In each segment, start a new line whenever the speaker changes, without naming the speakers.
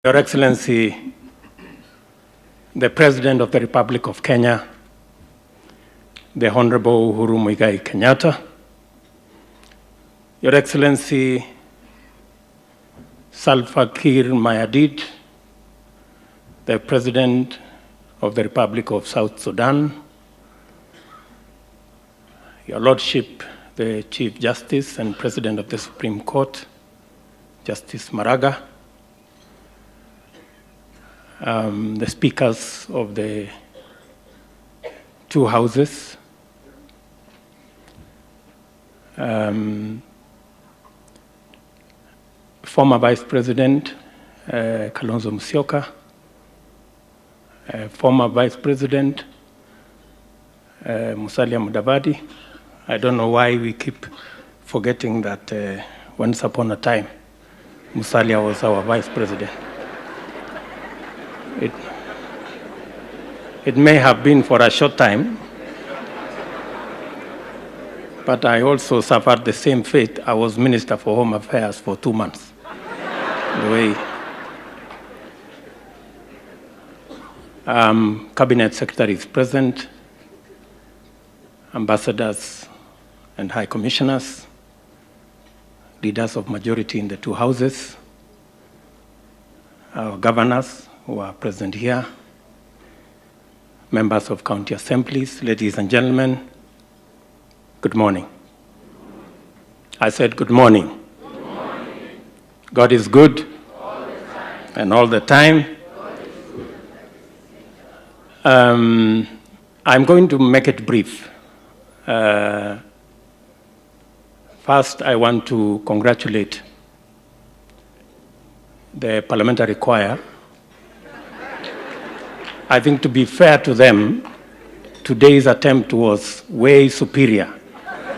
Your Excellency, the President of the Republic of Kenya, the Honorable Uhuru Muigai Kenyatta, Your Excellency Salva Kiir Mayardit, the President of the Republic of South Sudan, Your Lordship, the Chief Justice and President of the Supreme Court, Justice Maraga, the speakers of the two houses, former Vice President Kalonzo Musyoka, former Vice President Musalia Mudavadi. I don't know why we keep forgetting that once upon a time, Musalia was our Vice President. It may have been for a short time, but I also suffered the same fate. I was Minister for Home Affairs for 2 months. The way Cabinet Secretaries present, ambassadors and high commissioners, leaders of majority in the two houses, our governors who are present here, members of county assemblies, ladies and gentlemen, good morning. I said good morning.
Good morning.
God is good
All the time.
and all the time. I'm going to make it brief. First, I want to congratulate the parliamentary choir. I think, to be fair to them, today's attempt was way superior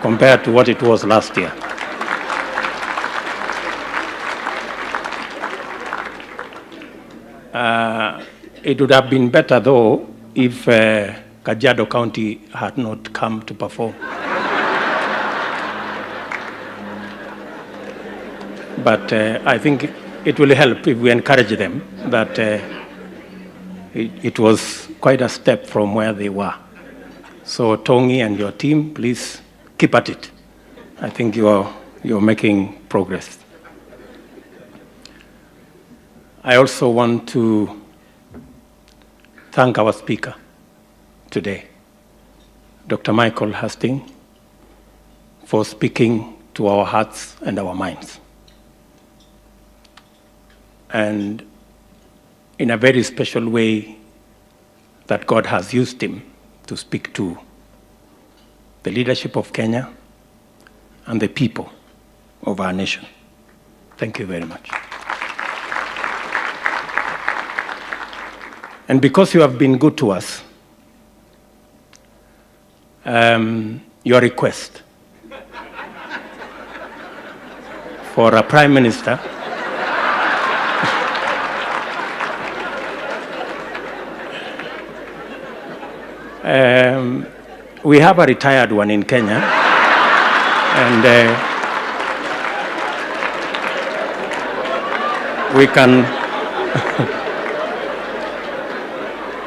compared to what it was last year. It would have been better, though, if Kajiado County had not come to perform. But I think it will help if we encourage them that it was quite a step from where they were. So Tongi and your team, please keep at it. I think you're making progress. I also want to thank our speaker today, Dr. Michael Hastings, for speaking to our hearts and our minds. And in a very special way that God has used him to speak to the leadership of Kenya and the people of our nation. Thank you very much. And because you have been good to us, your request for a prime minister we have a retired one in Kenya, and we can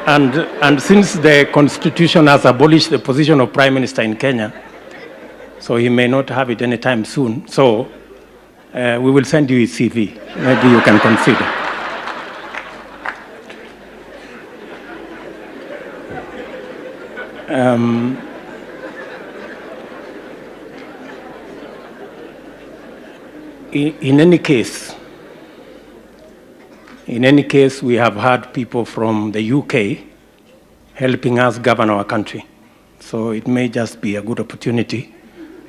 and since the Constitution has abolished the position of Prime Minister in Kenya, so he may not have it anytime soon, so we will send you his CV. Maybe you can consider. In any case, we have had people from the UK helping us govern our country. So it may just be a good opportunity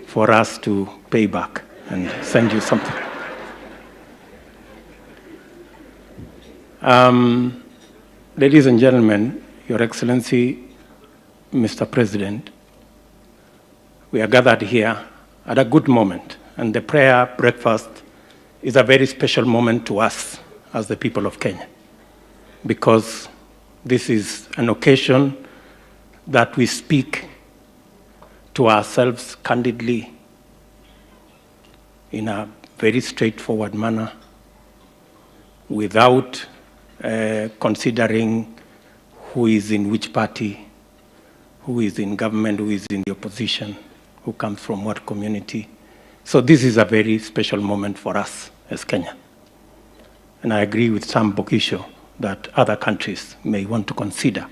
for us to pay back and send you something. Ladies and gentlemen, Your Excellency, Mr. President, we are gathered here at a good moment, and the prayer breakfast is a very special moment to us as the people of Kenya, because this is an occasion that we speak to ourselves candidly in a very straightforward manner, without considering who is in which party, who is in government, who is in the opposition, who comes from what community. So this is a very special moment for us as Kenya. And I agree with Sam Bokisho that other countries may want to consider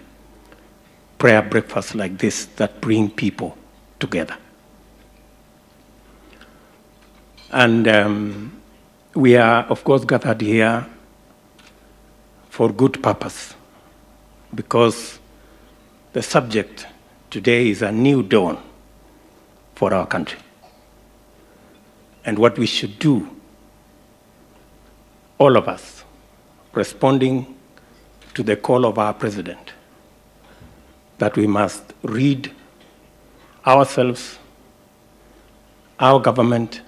prayer breakfasts like this that bring people together. And we are, of course, gathered here for good purpose, because the subject today is a new dawn for our country. And what we should do, all of us, responding to the call of our president, that we must rid ourselves, our government,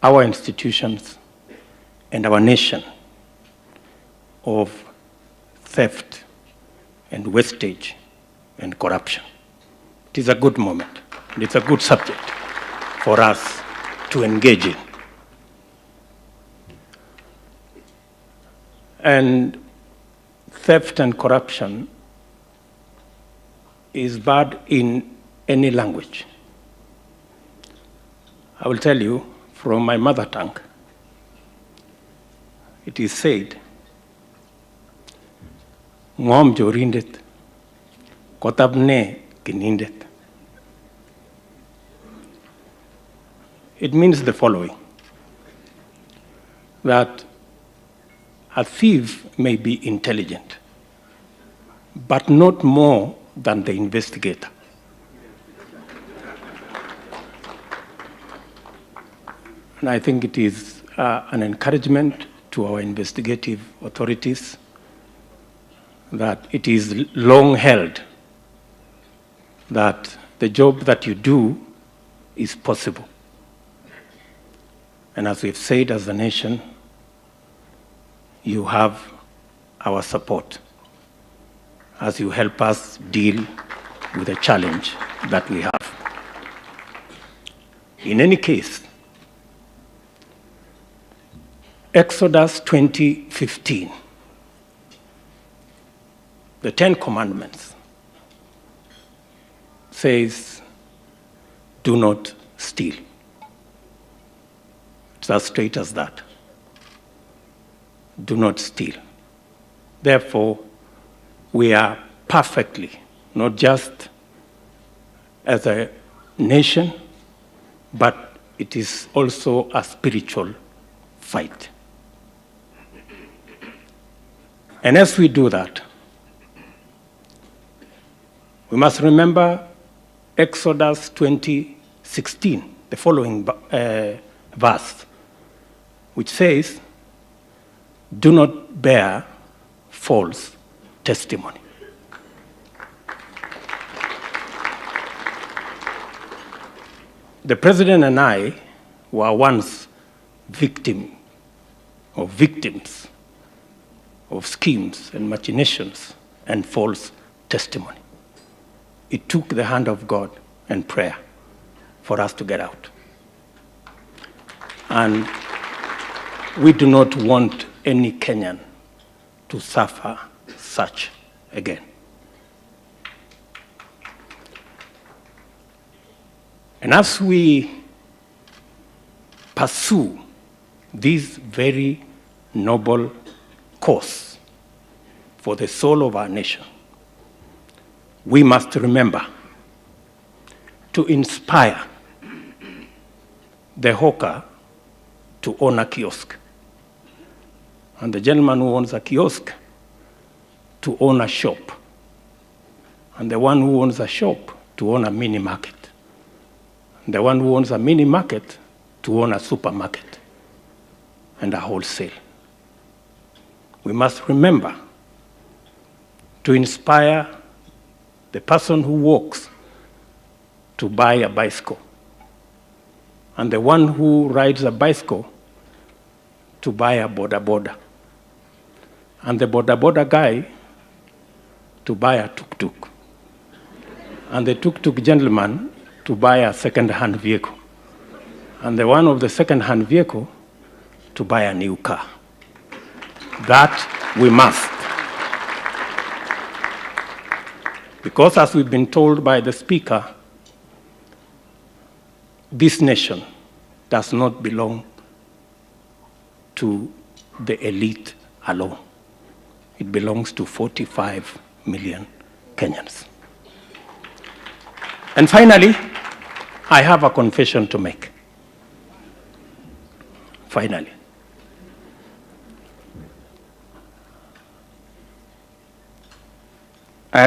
our institutions, and our nation of theft and wastage and corruption. It is a good moment, and it's a good subject for us to engage in. And theft and corruption is bad in any language. I will tell you from my mother tongue. It is said, Ngom jorindet, kotabne kinindet. It means the following, that a thief may be intelligent, but not more than the investigator. And I think it is an encouragement to our investigative authorities that it is long held that the job that you do is possible. And as we've said as a nation, you have our support as you help us deal with the challenge that we have. In any case, Exodus 20:15, the Ten Commandments, says, do not steal. It's as straight as that. Do not steal. Therefore, we are perfectly, not just as a nation, but it is also a spiritual fight. And as we do that, we must remember Exodus 20:16, the following verse, which says, do not bear false testimony. The president and I were once victims of schemes and machinations and false testimony. It took the hand of God and prayer for us to get out. And we do not want any Kenyan to suffer such again. And as we pursue this very noble cause for the soul of our nation, we must remember to inspire the hawker to own a kiosk, and the gentleman who owns a kiosk to own a shop, and the one who owns a shop to own a mini market, and the one who owns a mini market to own a supermarket and a wholesale. We must remember to inspire the person who walks to buy a bicycle, and the one who rides a bicycle to buy a boda, and the boda guy to buy a tuk-tuk, and the tuk-tuk gentleman to buy a second-hand vehicle, and the one of the second-hand vehicle to buy a new car. That We must. Because as we've been told by the Speaker, this nation does not belong to the elite alone. It belongs to 45 million Kenyans. And finally, I have a confession to make. Finally.